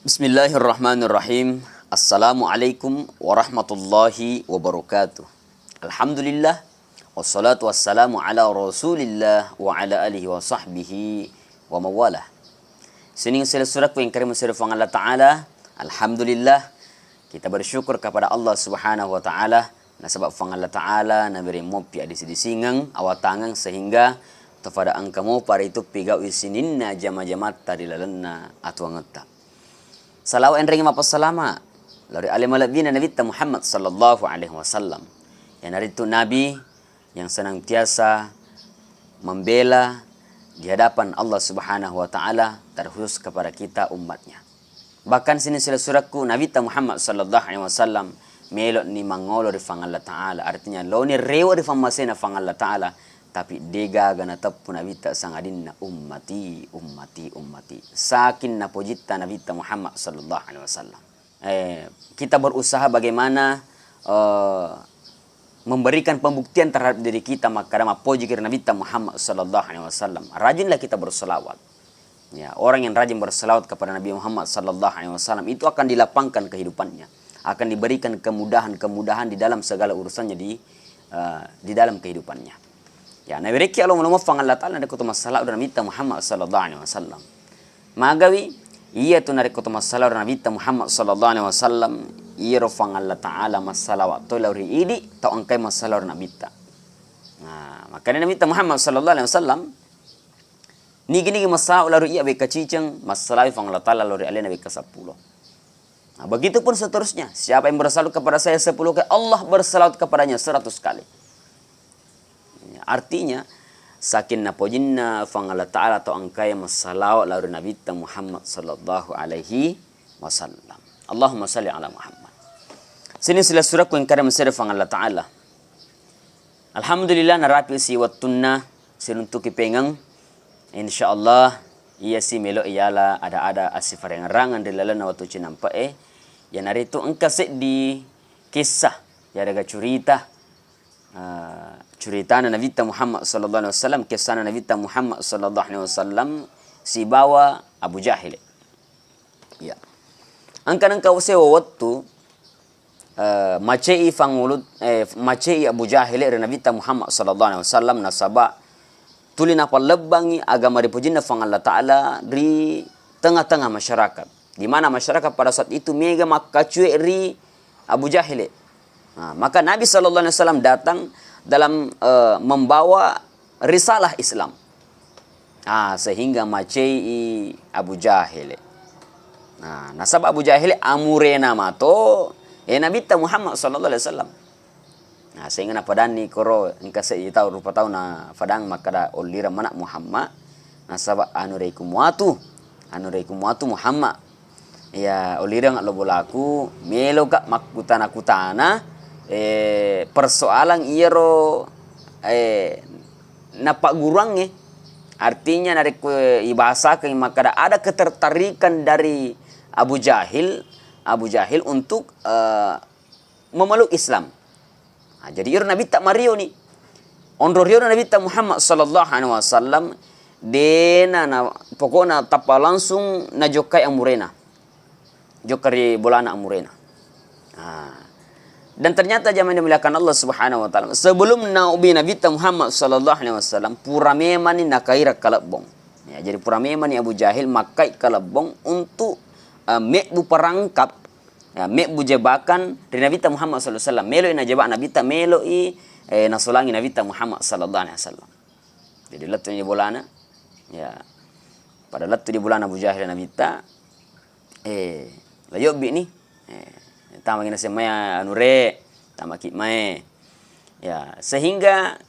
Bismillahirrahmanirrahim. Assalamualaikum warahmatullahi wabarakatuh. Alhamdulillah. Wassalatu wassalamu ala rasulillah wa ala alihi wa sahbihi wa mawalah. Sining sila suratku yang karim sirfang Allah Ta'ala. Alhamdulillah. Kita bersyukur kepada Allah Subhanahu wa Ta'ala. Na sebab fang Allah Ta'ala na beri mopi adi sidisingang awatangang sehingga tafada angkamu para itu pigau isinin na jama-jamat tadi lalenna atuangeta. Salaw en ringi mapasalama lari alimalabina Nabi Muhammad sallallahu alaihi wasallam. Yang itu Nabi yang senantiasa membela di hadapan Allah Subhanahu wa Ta'ala terkhusus kepada kita umatnya. Bahkan sini sila suratku Nabi Muhammad sallallahu alaihi wasallam melok ni mangolo di fang Allah Ta'ala. Artinya lo ni rewa di fang masena fang Allah Ta'ala. Tapi dega gana tapu Nabi ta sangadin na ummati. Sakin na pojita Nabi Muhammad sallallahu alaihi wasallam. Kita berusaha bagaimana memberikan pembuktian terhadap diri kita maka pojikir Nabi Muhammad sallallahu alaihi wasallam. Rajinlah kita berselawat. Ya, orang yang rajin berselawat kepada Nabi Muhammad sallallahu alaihi wasallam itu akan dilapangkan kehidupannya. Akan diberikan kemudahan-kemudahan di dalam segala urusannya di dalam kehidupannya. Ya, nabi reki Allah melumafang Allah Ta'ala dari kutu masalah dan Nabi Muhammad sallallahu alaihi wasallam. Magawi iya tu dari kutu masalah dan Nabi Muhammad sallallahu alaihi wasallam iya rofang Allah Ta'ala masalah waktu lauri idi tau angkai masalah dan Nabi ta. Nah, makanya Nabi Muhammad sallallahu alaihi wasallam ni gini masalah lauri iya beka ciceng masalah fang Allah Ta'ala lauri alai nabi ke-10. Nah, begitupun seterusnya. Siapa yang bersalat kepada saya 10 kali, Allah bersalat kepadanya 100 kali. Artinya sakin na pojinna fang Allah Ta'ala atau angkaya masalawat lalu Nabi Muhammad sallallahu alaihi wasallam. Allahumma salli ala Muhammad. Sini sila suratku yang kada mesir fang Allah Ta'ala. Alhamdulillah narapi si wattunna siruntuki pengang. InsyaAllah iya si melo iyala ada asifar yang rangan di lalan waktu cinampa yang hari itu engkasik di kisah ya ada cerita cerita Nabi Muhammad sallallahu alaihi wasallam, kisah Nabi Muhammad sallallahu alaihi wasallam si bawa Abu Jahil. Ya. Angkan engkau sewa waktu macei fangulud macei Abu Jahil dan Nabi Muhammad sallallahu alaihi wasallam nasaba tulina palebangi agama dipujina fang Allah Ta'ala di tengah-tengah masyarakat. Di mana masyarakat pada saat itu mega makacue ri Abu Jahil. Nah, maka Nabi sallallahu alaihi wasallam datang dalam membawa risalah Islam. Sehingga macei Abu Jahil. Nah, nasab Abu Jahil amurena mato Nabi Muhammad sallallahu alaihi wasallam. Nah, sehingga na padani koro engka se tahu rupa tahu na fadang makada olira mana Muhammad nasab anuraikum watu Muhammad. Ya olira ngak lobolaku melo kak makutana persoalan iero napak gurang artinya dari bahasa ke maka ada ketertarikan dari Abu Jahil untuk memeluk Islam. Jadi iero Nabi tak Mario ni onro iero Nabi tak Muhammad sallallahu alaihi wasallam dena na pokokna tapa langsung na jokai amurena jokari bolana amurena. Dan ternyata zaman dimuliakan Allah Subhanahu wa Ta'ala sebelum Nabi Muhammad sallallahu alaihi wasallam pura memang ni nakaira kalabong. Ya, jadi pura memang ni Abu Jahil makai kalabong untuk mekbu perangkap ya, mekbu jebakan dari Nabi Muhammad sallallahu alaihi wasallam. Melo ina jebak Nabi ta melo nasolangi Nabi Muhammad sallallahu alaihi wasallam. Jadi latu ni bolana ya pada latu di bulan Abu Jahil Nabi ta layo bi ni tama gina semaya anure tama kitmae ya sehingga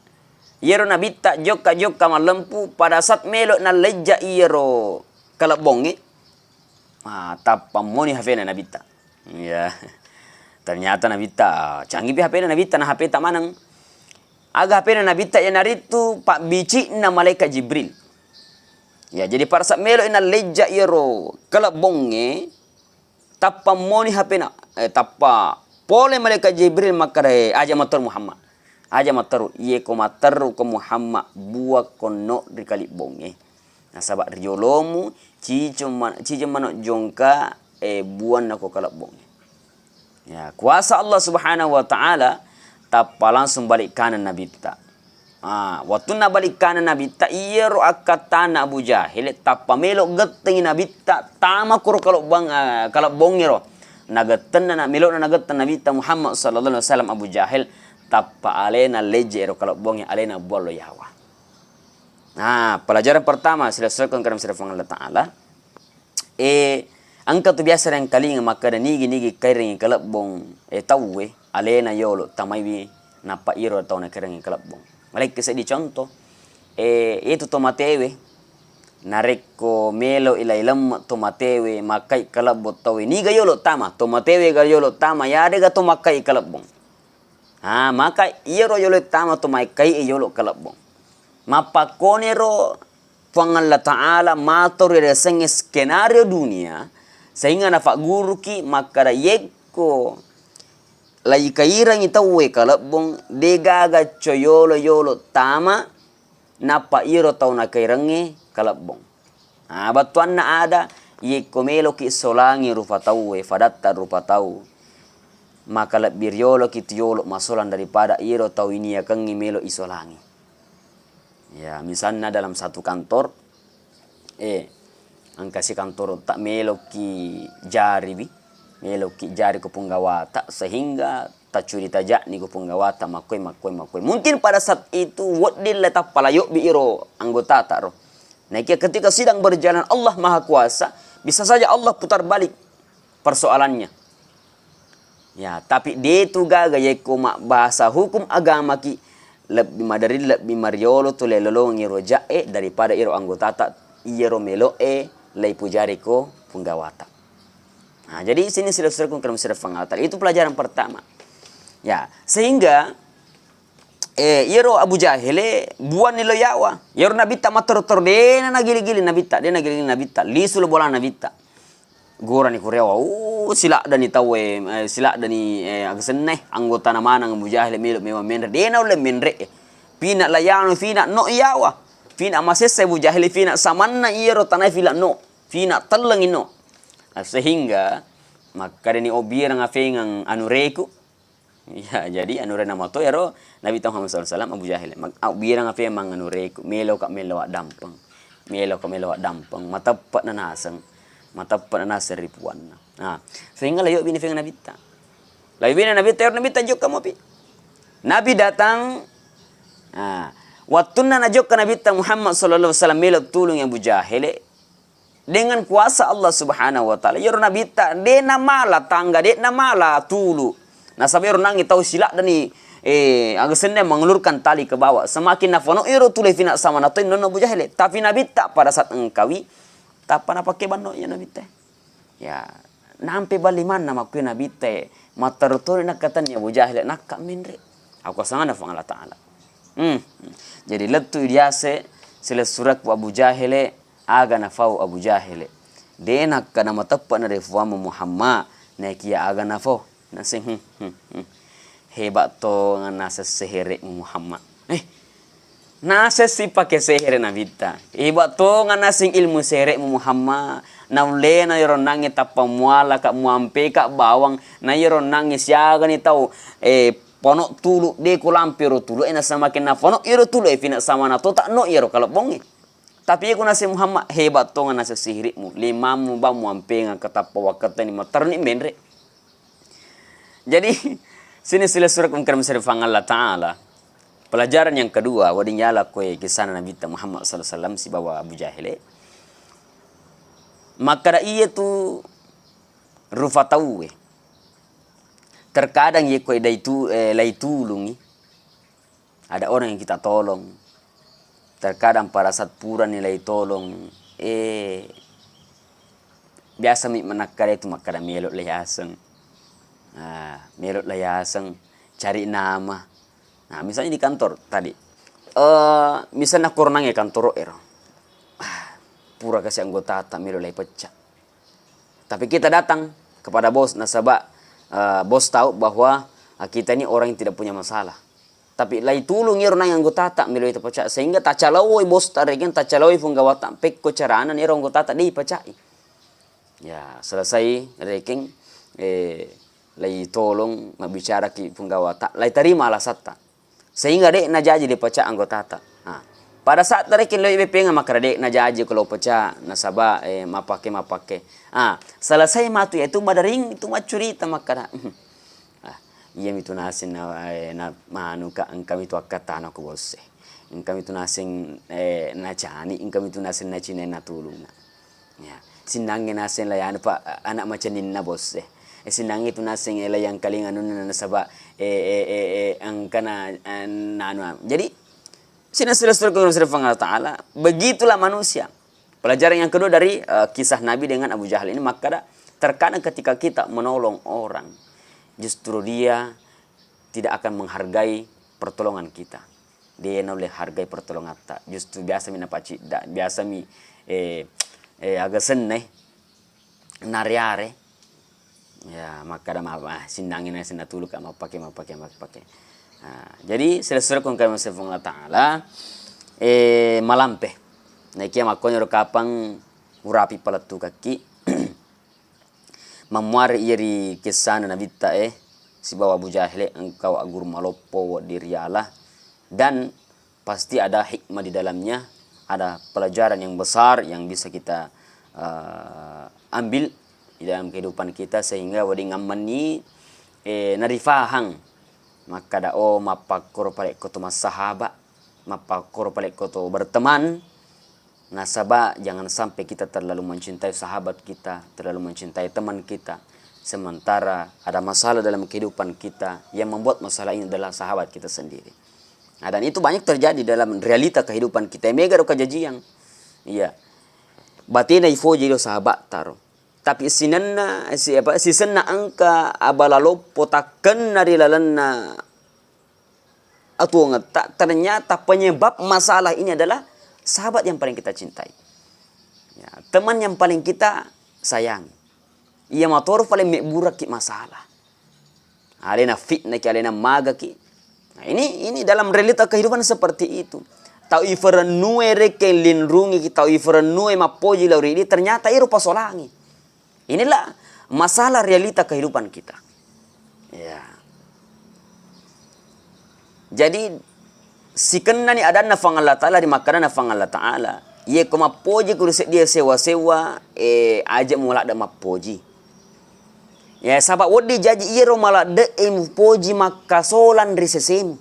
yero Nabi tak joka malempu pada saat melok na leja yero kalabongi tapamoni hafena Nabi tak ya ternyata Nabi tak canggih hafena Nabi tak na HP tak manang aga hafena Nabi tak yang naritu pak bici na malaikat Jibril ya jadi pada saat melok na leja yero kalabongi tapamoni hapena tapa pole malaikat Jibril makare aja motor Muhammad aja motor iye ko matar ko Muhammad buak kono di kali bonge nasaba riolomu cijo manok jongka buan na ko kalabong. Ya, kuasa Allah Subhanahu wa taala tappa langsung balik kanan Nabi ta. Waktu na balik kanan Nabi ta iyero akatana Abu Jahil tappa melok geteng Nabi ta tama kuro kalabong iro. Nagatan na melok na nagatan Nabi ta Muhammad sallallahu alaihi wasallam Abu Jahil tappa alena lejero kalabong alena bolo yawa. Pelajaran pertama selesaikan karena sira Allah Ta'ala. Angka tu biasa yang kali maka dan nigi kairing kalabong tawe alena yolo tamaiwi napa iro atau na kairing kalabong. Malai kasi di contoh itu tomatewe nareko melo ilailam tomatewe makai kalabot tawe niga yolo tama tomatewe ga yolo tama ya ga to makai kalabong. Maka iro yolo tama to makai yolo kalabong. Mapakonero Allah Ta'ala matur reseng skenario dunia sehingga nafa guru ki maka yeko lai kairang itawe kalabong degaga coyolo yolo tama napa iro tau na kairangi kalabong. Batuan na ada yeko melo ki solangi rupa tawe fadatta rupa tau maka lebir yolo ki tiyolo masolan daripada iro tau ini yakangi melo isolangi. Ya, misalnya dalam satu kantor, ang kasi kantor tak meloki jari ko punggawata sehingga tak curi tajak ni ko punggawata makoi. Mungkin pada saat itu wadil letak palayok biiro anggota taro. Nah, ketika sidang berjalan Allah Maha Kuasa, bisa saja Allah putar balik persoalannya. Ya, tapi dia tu gaga yeko bahasa hukum agama ki lebih mariolo tu lelolo ngiro jae daripada iro anggota tak iro melo lei pujari ko punggawata. Jadi sini sudah kalau sudah pengatal itu pelajaran pertama. Ya, sehingga iro Abu Jahil buan nilo yawa. Iro nabita mator dena nagili-gili nabita, lisul bola nabita. Gora ni kurewa, sila dani tawe, sila dani agseneh anggota nama nang Abu Jahil melo mewa menre, dena ule menre, pina layano fina no iyawa, fina masese Abu Jahil fina samanna iro tanai fila no, fina teleng ino, sehingga maka deni obir ngafeng anureku, ya jadi anure nama to ero Nabi Muhammad SAW Abu Jahil, obir ngafeng mang anureku, melo dampang, matapat na nasang. Matapat na nasa ripuan na. Sehingga layo binifeng nabita. Layo binifeng nabita jok kamu pi. Nabi datang. Waktu na najok ka nabita Muhammad sallallahu alaihi wasallam melok tulung Abu Jahil dengan kuasa Allah Subhanahu wa taala. Yoro nabita de namala tangga de namala tulu. Nasabi yoro nangi tau silak dani agak senang mengulurkan tali ke bawah. Semakin nafono yoro tule fina sama natoin nono Abu Jahil. Tapi nabita pada saat engkawi tapan apa ke bano ya Nabi teh ya nampe baliman nama ku Nabi teh mataruturi nak katanya Abu Jahil nak ka minre aku sangat nafang Allah Ta'ala jadi letu diase sila surat Abu Jahil aga nafau Abu Jahil de nak kana matappa na refuwa Muhammad na kiya aga nafau nasing hebat to nasa sehere Muhammad nasa si pakai sehere nabita. Iba to nga nasing ilmu sehere Muhammad. Naule na yoro nangi tapamuala ka muampe ka bawang na yoro nangi siaga ni tau pono tulu de kulampiro tulu ena sama kena pono iro tulu fina sama na to tak no iro kalau bongi. Tapi aku nasi Muhammad hebat to nga nasa sihirimu. Limamu ba muampe nga katapawakata ni matarni menre. Jadi sini sila surah kumkar masarifang Allah Ta'ala. Pelajaran yang kedua, wadinyala kue kisah Nabi Muhammad SAW si bawa Abu Jahil. Maka iya tu rufa tahu terkadang ye kue lay tulungi. Ada orang yang kita tolong. Terkadang pada saat pura nilai tolong. Biasa menakar itu maka melok layaseng. Melok layaseng cari nama. Nah, misalnya di kantor tadi, misalnya kurang ya kantor pura kasih anggota tak milo lay pecah. Tapi kita datang kepada bos, nasabah bos tahu bahwa kita ini orang yang tidak punya masalah. Tapi lay tulung ya orang yang anggota tak milo itu pecah, sehingga tak calawoi bos tarikan tak calawoi funggawatan pekko carana ni orang anggota tak di pecah. Ya, selesai ranking lay tolong bicara ki punggawa tak lay terima alasatta. Sehingga dek na jaji di pecah anggota tak. Nah, pada saat tarekin lo ibe pengen maka dek na jaji kalau pecah nasaba mapake. Ah, selesai matu ya itu madaring itu macurita maka ah, iya itu nasin na manuka engkam itu akata anak bose. Engkam itu nasin na cani, engkam itu nasin na cine na tuluna. Ya, sinangin nasin layan pa anak macanin na bose. Sinang itu nasing yang kaling anu na nasaba ang kana nanu. Jadi sinasir Allah Ta'ala, begitulah manusia. Pelajaran yang kedua dari kisah Nabi dengan Abu Jahal ini, maka terkadang ketika kita menolong orang, justru dia tidak akan menghargai pertolongan kita. Dia boleh hargai pertolongan kita. Justru biasa mi napaci, biasa mi agak seneh nariare. Ya, maka ada sinangin sina tulu ka mapake. Nah, jadi selesai kung kami sefong Allah Ta'ala malampe. Na kia makonyo kapang urapi palatu kaki. Memuari iri kisah na bitta si bawa Abu Jahil engkau agur malopo dirialah, dan pasti ada hikmah di dalamnya, ada pelajaran yang besar yang bisa kita ambil di dalam kehidupan kita, sehingga wadi ngamani narifahang maka da mapakor palek koto mas sahabat, mapakor palek koto berteman. Nasaba jangan sampai kita terlalu mencintai sahabat kita, terlalu mencintai teman kita, sementara ada masalah dalam kehidupan kita yang membuat masalah ini adalah sahabat kita sendiri. Nah, dan itu banyak terjadi dalam realita kehidupan kita. Mega do kajajiang. Iya. Batina ifoji do sahabat taro. Tapi si senna angka abalalo potaken dari lalanna atau tak, ternyata penyebab masalah ini adalah sahabat yang paling kita cintai. Ya, teman yang paling kita sayang. Ia motor paling meburak ki masalah. Alena fitnah ki, alena maga ki. Nah, ini dalam realita kehidupan seperti itu. Tau iferenue reke linrungi ki, tau iferenue mapoji lauri ini ternyata iru pasolangi. Inilah masalah realita kehidupan kita. Ya. Jadi si kena ni ada nafang Allah Ta'ala di makanan nafang Allah Ta'ala. Ye ko mapoji kurusik dia sewa-sewa aja mulak da mapoji. Ya sabab wadi jaji iya ro malak de poji makasolan risesem.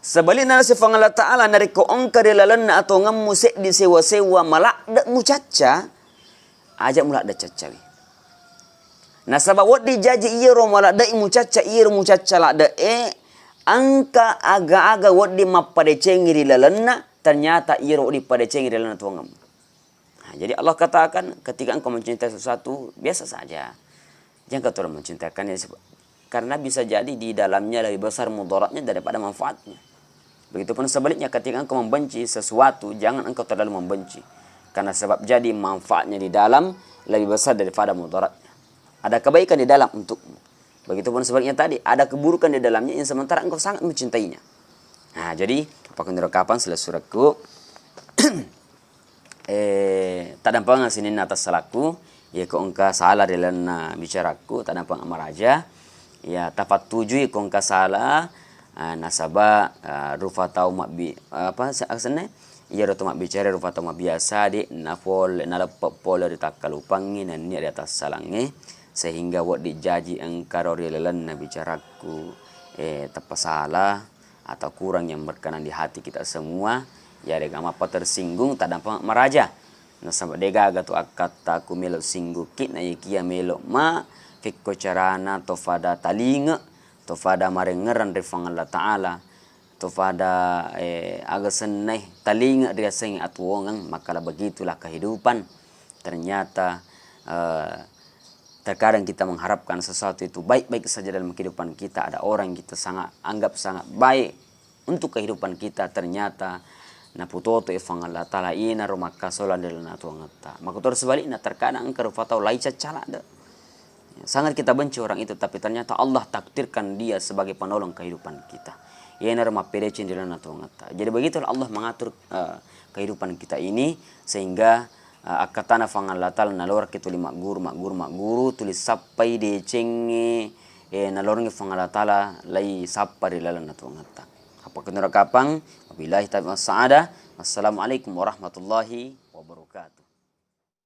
Sebaliknya nasi fang Allah Ta'ala nari ko ongka dilalanna atau ngamu sek di sewa-sewa malak de mucaca aja mulak da cacawi. Nah sabab wadi jaji iya ro malak de mucaca iya ro mucaca lak de angka aga-aga wadi mapade cengiri lalanna ternyata iya ro di pada cengiri lalanna tuangam. Nah, jadi Allah katakan ketika engkau mencintai sesuatu biasa saja. Jangan kau terlalu mencintakannya karena bisa jadi di dalamnya lebih besar mudaratnya daripada manfaatnya. Begitupun sebaliknya ketika engkau membenci sesuatu jangan engkau terlalu membenci. Karena sebab jadi manfaatnya di dalam lebih besar daripada mudaratnya. Ada kebaikan di dalam untukmu. Begitupun sebaliknya tadi, ada keburukan di dalamnya yang sementara engkau sangat mencintainya. Nah, jadi apakah kapan selesai suratku? Tak dampang sinin atas salahku, ya ko engkau salah dalam bicaraku, tak dampang amaraja. Ya, tapat tujuh ko engkau salah, nasaba rufa tau mak apa aksane? Ia roto mak bicara rupa tau mak biasa di nafol nalapap pola di takalupangin dan ni di atas salangnya sehingga wak dijaji engkau rilelan na bicaraku salah atau kurang yang berkenan di hati kita semua ya dengan apa tersinggung tak dapat meraja nasaba dega agatu akataku melok singgu kit na ikia melok ma fikko carana tofada talinga tofada marengeran rifang Allah Ta'ala tofada agak seneh talinga dia sing atuongang maka begitulah kehidupan. Ternyata terkadang kita mengharapkan sesuatu itu baik-baik saja dalam kehidupan kita, ada orang yang kita anggap sangat baik untuk kehidupan kita, ternyata naputoto ifang Allah Ta'ala ina rumaka solan dalana tuangata maka terus sebaliknya terkadang engkau fatau lai cacala ada sangat kita benci orang itu tapi ternyata Allah takdirkan dia sebagai penolong kehidupan kita. Jadi begitulah Allah mengatur kehidupan kita ini sehingga akatana fangalatal nalor ke tuli makguru tulis sappai de cenge nalor nge fangalatala lai sappari lalan natungata apa kenura kapang wabillahi taufiq was saada. Wassalamualaikum warahmatullahi